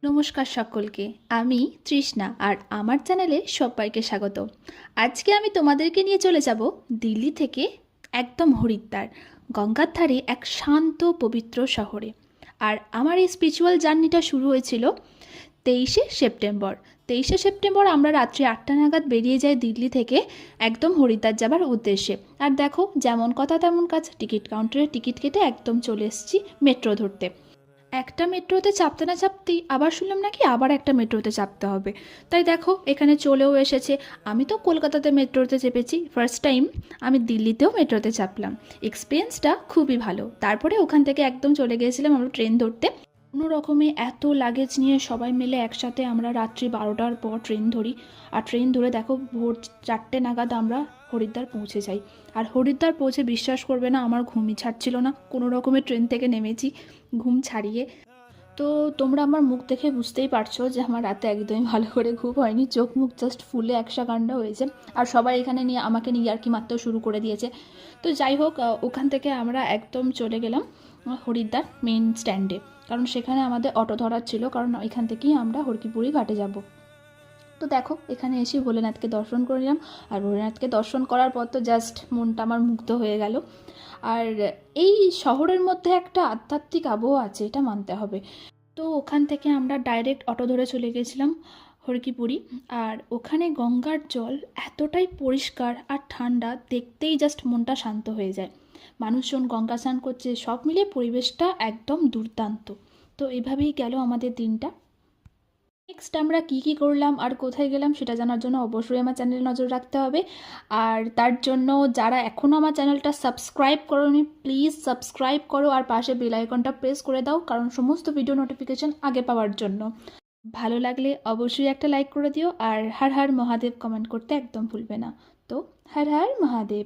নমস্কার সকলকে। আমি তৃষ্ণা আর আমার চ্যানেলে সবাইকে স্বাগত। আজকে আমি তোমাদেরকে নিয়ে চলে যাব দিল্লি থেকে একদম হরিদ্বার, গঙ্গার ধারে এক শান্ত পবিত্র শহরে। আর আমার এই স্পিরিচুয়াল জার্নিটা শুরু হয়েছিল 23শে সেপ্টেম্বর। 23শে সেপ্টেম্বর আমরা রাত্রি 8টা নাগাদ বেরিয়ে যাই দিল্লি থেকে একদম হরিদ্বার যাবার উদ্দেশ্যে। আর দেখো, যেমন কথা তেমন কাজ, টিকিট কাউন্টারে টিকিট কেটে একদম চলে এসেছি মেট্রো ধরতে। একটা মেট্রোতে চাপতে না চাপতেই আবার শুনলাম নাকি আবার একটা মেট্রোতে চাপতে হবে। তাই দেখো এখানে চলেও এসেছে। আমি তো কলকাতাতে মেট্রোতে চেপেছি ফার্স্ট টাইম, আমি দিল্লিতেও মেট্রোতে চাপলাম। এক্সপিরিয়েন্সটা খুবই ভালো। তারপরে ওখান থেকে একদম চলে গিয়েছিলাম আমরা ট্রেন ধরতে। কোনো রকমে এত লাগেজ নিয়ে সবাই মিলে একসাথে আমরা রাত্রি 12টার পর ট্রেন ধরি। আর ট্রেন ধরে দেখো ভোর 4টে নাগাদ আমরা হরিদ্বার পৌঁছে যাই। আর হরিদ্বার পৌঁছে বিশ্বাস করবে না, আমার ঘুমই ছাড়ছিল না। কোনো রকমে ট্রেন থেকে নেমেছি ঘুম ছাড়িয়ে। তো তোমরা আমার মুখ দেখে বুঝতেই পারছো যে আমার রাতে একদমই ভালো করে ঘুম হয়নি। চোখ মুখ জাস্ট ফুলে একসাকাণ্ডা হয়েছে। আর সবাই এখানে নিয়ে আমাকে নিয়ে আর কি মারতেও শুরু করে দিয়েছে। তো যাই হোক, ওখান থেকে আমরা একদম চলে গেলাম হরিদ্বার মেন স্ট্যান্ডে, কারণ সেখানে আমাদের অটো ধরার ছিল, কারণ এখান থেকেই আমরা হরকিপুরি ঘাটে যাব। তো দেখো এখানে এসে ভোলেনাথকে দর্শন করে নিলাম। আর ভোলেনাথকে দর্শন করার পর তো জাস্ট মনটা আমার মুগ্ধ হয়ে গেল। আর এই শহরের মধ্যে একটা আধ্যাত্মিক আবহ আছে, এটা মানতে হবে। তো ওখান থেকে আমরা ডাইরেক্ট অটো ধরে চলে গেছিলাম হরকিপুরি। আর ওখানে গঙ্গার জল এতটাই পরিষ্কার আর ঠান্ডা, দেখতেই জাস্ট মনটা শান্ত হয়ে যায়। মানুষজন গঙ্গা স্নান করছে, সব মিলিয়ে পরিবেশটা একদম দুর্দান্ত। তো এভাবেই গেল আমাদের দিনটা। নেক্সট আমরা কী করলাম আর কোথায় গেলাম সেটা জানার জন্য অবশ্যই আমার চ্যানেলে নজর রাখতে হবে। আর তার জন্য যারা এখনও আমার চ্যানেলটা সাবস্ক্রাইব করোনি, প্লিজ সাবস্ক্রাইব করো আর পাশে বেল আইকনটা প্রেস করে দাও, কারণ সমস্ত ভিডিও নোটিফিকেশন আগে পাওয়ার জন্য। ভালো লাগলে অবশ্যই একটা লাইক করে দিও। আর হর হর মহাদেব কমেন্ট করতে একদম ভুলবে না। তো হর হর মহাদেব।